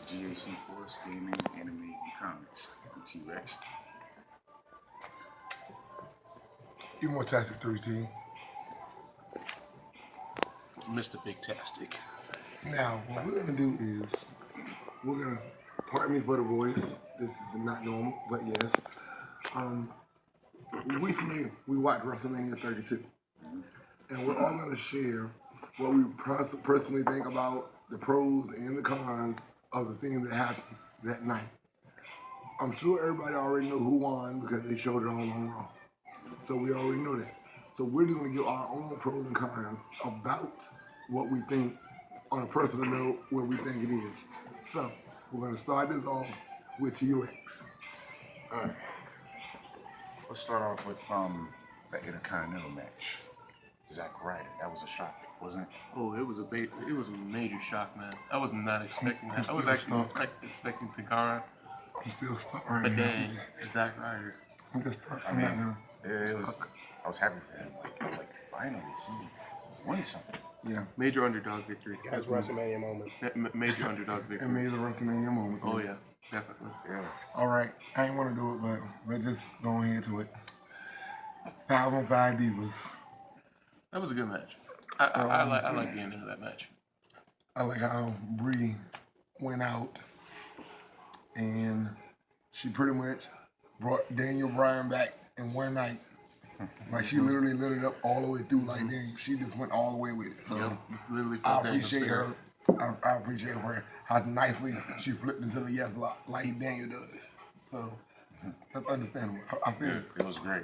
GAC Sports, Gaming, Anime, and Comics. I'm T-Rex. Immortastic 3T. Mr. Big Tastic. Now, what we're gonna do is pardon me for the voice. This is not normal, but yes. Recently we watched Wrestlemania 32, and we're all gonna share what we personally think about the pros and the cons of the things that happened that night. I'm sure everybody already know who won because they showed it all on Raw. So we already know that. So we're just gonna give our own pros and cons about what we think on a personal note, what we think it is. So we're gonna start this off with T-Rex. All right. Let's start off with the Intercontinental match. Zack Ryder. That was a shock, wasn't it? Oh, it was a major shock, man. I was not expecting that. I was actually expecting Sakara, I'm still stuck right but now. then Zack Ryder. I'm just stuck. I I'm mean, not gonna. I was happy for him. Like finally, he won something. Yeah. Major underdog victory. That's WrestleMania moment. Major underdog victory. It made the WrestleMania moment. Oh yeah, definitely. Yeah. All right. I ain't want to do it, but let's just go ahead to it. 5-on-5 Divas. That was a good match. I like the ending of that match. I like how Bree went out and she pretty much brought Daniel Bryan back in one night. Like she literally lit it up all the way through like Daniel. She just went all the way with it. So Yep, literally. I appreciate her. I appreciate her how nicely she flipped into the yes lock like Daniel does. So that's understandable. I feel it. It was great.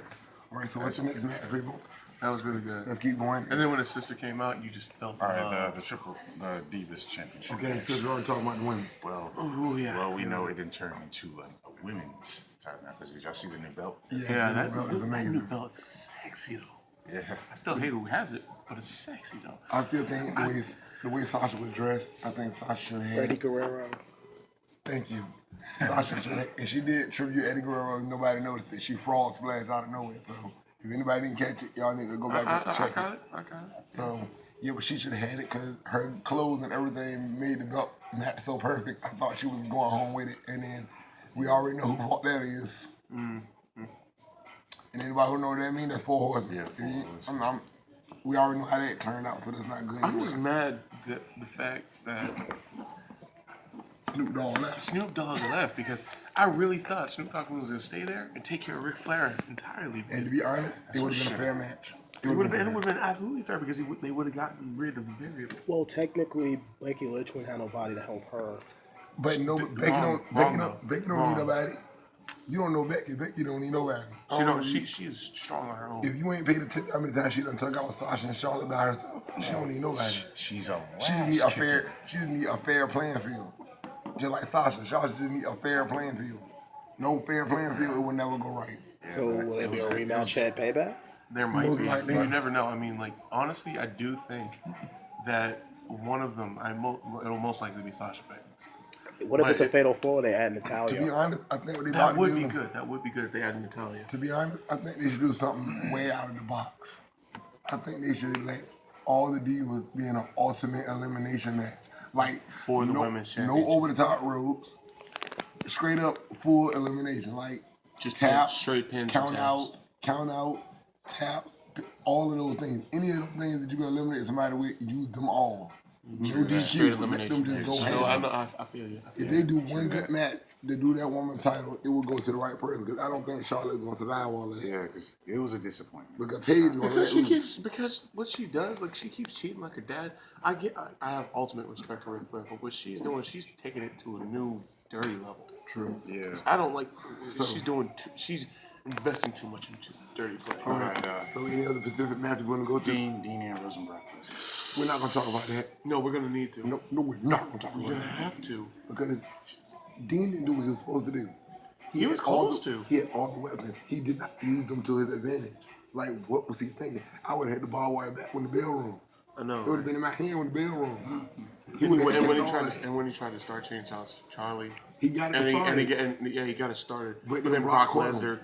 All right, so what's the next match, people? That was really good. Let's keep going. And then when his sister came out, you just felt All right, the Divas Championship. Okay, since we're already talking about the women. Well, oh yeah. well, we know it didn't turn into a women's title match. Did y'all see the new belt? Yeah, that belt is new amazing. belt's sexy though. Yeah. I still hate who has it, but it's sexy though. I still think the way Sasha was dressed, I think Sasha should have Freddie had. Guerrero. Thank you. Sasha should have, and she did tribute Eddie Guerrero. Nobody noticed it. She frog splashed out of nowhere. So if anybody didn't catch it, y'all need to go back and check I got it. So yeah, but she should have had it because her clothes and everything made the belt match so perfect. I thought she was going home with it, and then we already know who fault that is. And anybody who know what that means, that's 4 Horsemen. Yeah, 4 Horsemen. We already know how that turned out, so that's not good. I'm just mad that the fact that Snoop Dogg left. Snoop Dogg left because I really thought Snoop Dogg was gonna stay there and take care of Ric Flair entirely. And to be honest, it would have been a fair match. It would have been absolutely fair because they would have gotten rid of the variable. Well, technically, Becky Lynch wouldn't have nobody to help her. But no, Becky don't need nobody. You don't know Becky. Becky don't need nobody. She is strong on her own. If you ain't paid attention, how many times she done took out Sasha and Charlotte by herself? She don't need nobody. She's a She just need a fair playing field. Just like Sasha. Sasha just need a fair playing field. No fair playing field, it will never go right. So will it be a rematch at Payback? There might Most be. likely. You never know. I mean, like honestly, I do think that one of them, it'll most likely be Sasha Banks. What if it's a fatal four? They add Natalia. To be honest, I think what they That about would to be do. good. That would be good if they added Natalia. To be honest, I think they should do something way out of the box. I think they should let all the divas be in an ultimate elimination match. Like For the women's no championship. over the top ropes. Straight up full elimination. Like Just tap, straight pins, count and out, tap, all of those things. Any of the things that you can eliminate somebody with, use them all. No Straight DQ, let elimination. them just go So I ham. know. I feel you. If they do one good match to do that woman's title, it will go to the right person. Because I don't think Charlotte's gonna survive all of that. Yeah, because it was a disappointment. Because Paige gonna Because what she does, like she keeps cheating like her dad. I have ultimate respect for Ric Flair, but what she's doing, she's taking it to a new dirty level. True. Yeah. I don't like. She's investing too much into dirty play. All right. So any other specific match we're gonna go to? Dean and Rosenbrock. We're not gonna talk about that. No, we're gonna need to. No, we're not gonna talk about We're gonna that. have to. Because Dean didn't do what he was supposed to do. He was had all close to. He had all the weapons. He did not use them to his advantage. Like, what was he thinking? I would have had the ball wire back when the bell rung. I know. It would have been in my hand when the bell rung. And when he tried to start Change House, Charlie. He got it And started. he got it started. But But then Brock Brock caught him. Lesnar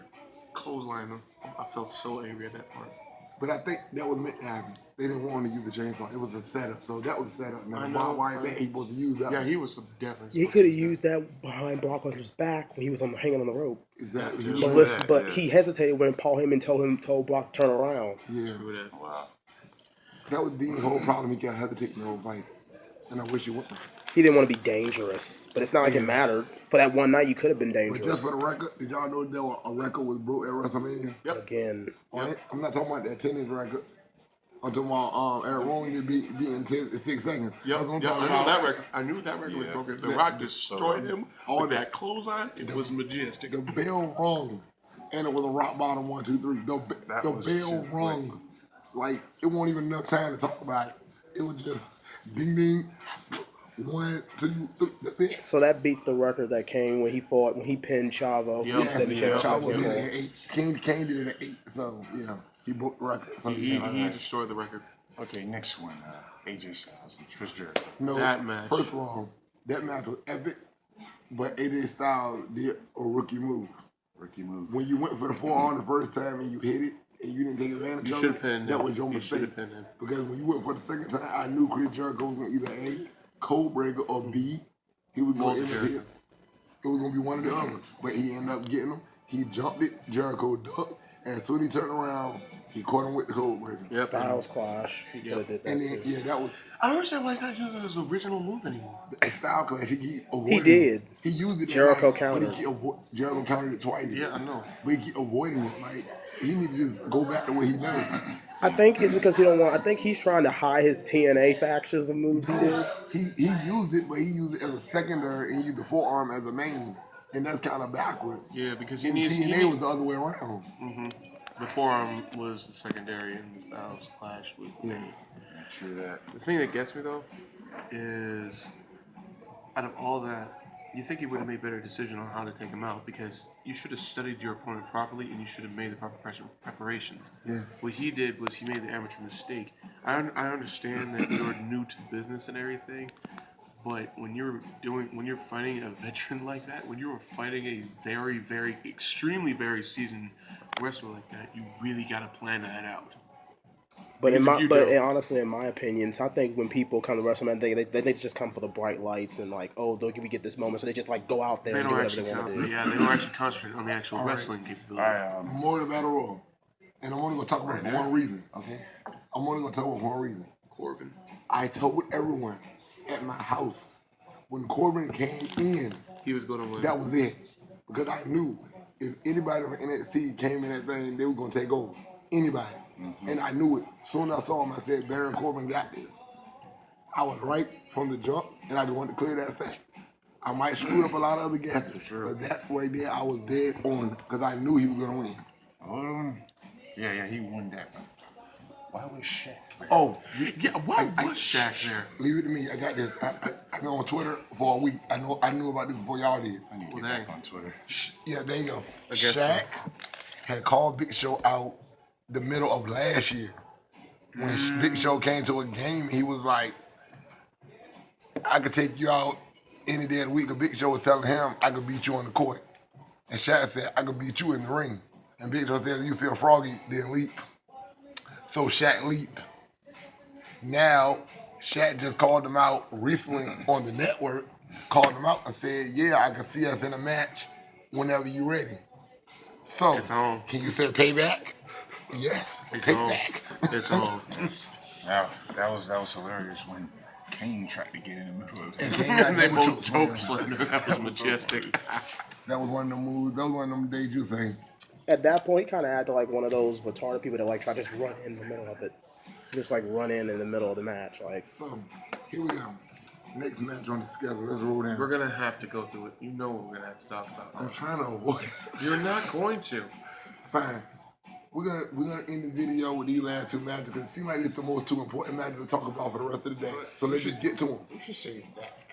clotheslined him. I felt so angry at that part. But I think that was meant to happen. They didn't want to use the chainsaw. It was a setup. So that was a setup. Now, I the know, barbed wire bat, he supposed to use that. Yeah, one. he was definitely. He supposed could to have use used that behind Brock Lesnar's back when he was hanging on the rope. Exactly. Yeah, He true was- that, But he hesitated when Paul Heyman told Brock to turn around. yeah. True that. Wow. That was Dean's whole problem. He kept hesitating the whole fight. And I wish he wouldn't. He didn't want to be dangerous, but it's not like it mattered. For that one night, you could have been But dangerous. just for the record, did y'all know that a record was broke at WrestleMania? Yep. Again, On it? I'm not talking about the attendance record. I'm talking about Eric Rowan get beaten 6 seconds. Yep. That's what I'm Yep. talking I know about. that record. I knew that record was broken. The Rock destroyed him all with the- that clothesline. It was majestic. The bell rung, and it was a rock bottom 1, 2, 3. The That was bell too rung. Like, it wasn't even enough time to talk about it. It was just ding ding, 1, 2, 3. That's it. so that beats the record that came when he pinned Chavo. Yep. He used to be Yeah. Chavo did champion. it at 8. Kane did it at 8. So, yeah, he broke the record. So, He yeah. destroyed the record. Okay, next one. AJ Styles and Chris Jericho. No, That match. first of all, that match was epic, but AJ Styles did a rookie move. Ricky move. When you went for the forearm the first time and you hit it and you didn't take advantage You of should've it, pinned that him. was your You mistake. should've pinned him. Because when you went for the second time, I knew Chris Jericho was going to either A, code breaker, or B, he was going to end up Jericho. hit. It was going to be one or the other. But he ended up getting him. He jumped it, Jericho ducked, and as soon as he turned around, he caught him with the code breaker. Yep. Styles clash. He could have did that And then, too. yeah, that was I don't understand why he's not using his original move anymore. a style clash. He avoided He did. it. He used it. Jericho that night, countered. But Jericho countered it twice. Yeah, I know. But he keep avoiding it. Like, he need to just go back to what he does. I think it's because he don't want. I think he's trying to hide his TNA factions and moves he did. He used it, but he used it as a secondary and used the forearm as the main. And that's kind of backwards. Yeah, because he And needs. TNA was the other way around. The forearm was the secondary, and the Styles clash was the main. True that. The thing that gets me though is, out of all that, you think he would have made a better decision on how to take him out because you should have studied your opponent properly and you should have made the proper preparations. Yes. What he did was he made the amateur mistake. I understand that you're new to the business and everything, but when you're fighting a veteran like that, when you're fighting a very, very, extremely very seasoned wrestler like that, you really got to plan that out. But Because if you don't- honestly, in my opinion, so I think when people come to WrestleMania, they just come for the bright lights and like, oh, they'll give you get this moment, so they just like go out there They and do don't whatever actually they want to do. they don't actually concentrate on the actual wrestling capability. All right. More the battle royal. And I'm only going to talk about it for one reason. Okay. I'm only going to talk about it for one reason. Corbin. I told everyone at my house when Corbin came in, He was going to win. that was it. Because I knew if anybody from NXT came in that thing, they were going to take over. Anybody. And I knew it. Soon as I saw him, I said, Baron Corbin got this. I was right from the jump, and I just wanted to clear that fact. I might screw up a lot of other guesses, but that right there, I was dead on because I knew he was going to win. Yeah, he won that one. Why was Shaq? Oh, Yeah, why was Shaq there? leave it to me. I got this. I've been on Twitter for a week. I knew about this before y'all did. I need to get Well, back on Twitter. Yeah, there you go. guess so. Shaq had called Big Show out the middle of last year. When Big Show came to a game, he was like, I could take you out any day of the week. And Big Show was telling him, I could beat you on the court. And Shaq said, I could beat you in the ring. And Big Show said, if you feel froggy, then leap. So Shaq leaped. Now, Shaq just called him out recently on the network, called him out and said, yeah, I can see us in a match whenever you're ready. So, It's on. can you say payback? Yes, It's on. payback. It's on. Wow, that was hilarious when Kane tried to get in the middle of And it. Kane got They double both choked. choked. That was majestic. That was one of them moves. That was one of them days you say. At that point, he kind of acted like one of those retarded people that like try to just run in the middle of it, just like run in the middle of the match. Like, So, here we go. Next match on the schedule. Let's roll down. We're gonna have to go through it. You know what we're gonna have to talk I'm about. trying to avoid it. You're not going to. Fine. We're gonna end the video with these last two matches because it seems like it's the most two important matches to talk about for the rest of the day. So let's just get to them. We should save that